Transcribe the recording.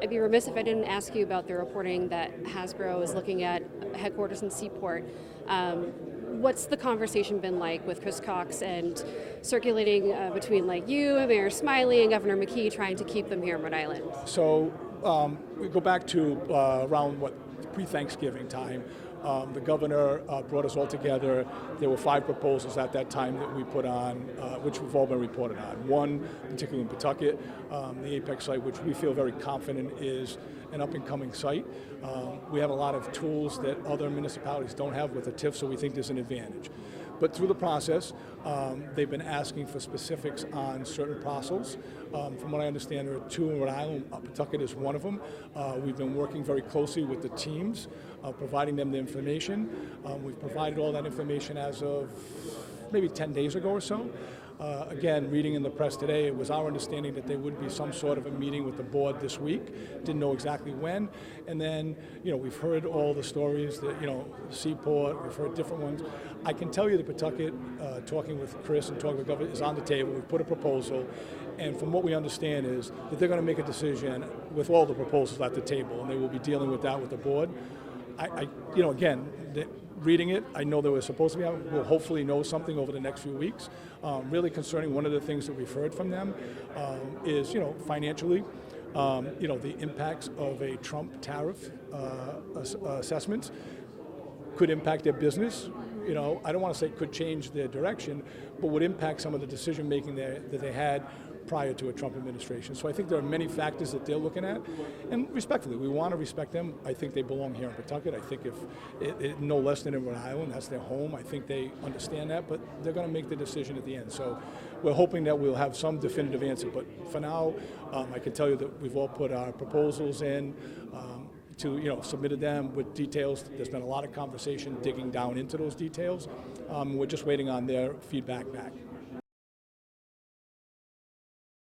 I'd be remiss if I didn't ask you about the reporting that Hasbro is looking at headquarters in Seaport. What's the conversation been like with Chris Cox and circulating between like you and Mayor Smiley and Governor McKee trying to keep them here in Rhode Island? So we go back to around pre-Thanksgiving time. The governor brought us all together. There were 5 proposals at that time that we put on, which we've all been reported on. One, particularly in Pawtucket, the Apex site, which we feel very confident is an up-and-coming site. We have a lot of tools that other municipalities don't have with a TIF, so we think there's an advantage. But through the process, they've been asking for specifics on certain parcels. From what I understand, there are 2 in Rhode Island. Pawtucket is one of them. We've been working very closely with the teams, providing them the information. We've provided all that information as of maybe 10 days ago or so. Again, reading in the press today, it was our understanding that there would be some sort of a meeting with the board this week. Didn't know exactly when. And then, we've heard all the stories that, Seaport, we've heard different ones. I can tell you that Pawtucket, talking with Chris and talking with the governor, is on the table. We've put a proposal. And from what we understand is that they're going to make a decision with all the proposals at the table, and they will be dealing with that with the board. Reading it, I know there was supposed to be, we'll hopefully know something over the next few weeks. Really concerning, one of the things that we've heard from them is, financially, the impacts of a Trump tariff assessment could impact their business. I don't want to say could change their direction, but would impact some of the decision making that they had prior to a Trump administration. So I think there are many factors that they're looking at, and respectfully, we want to respect them. I think they belong here in Pawtucket. I think if no less than in Rhode Island, that's their home. I think they understand that, but they're going to make the decision at the end. So we're hoping that we'll have some definitive answer, but for now, I can tell you that we've all put our proposals in, submitted them with details. There's been a lot of conversation digging down into those details. We're just waiting on their feedback back.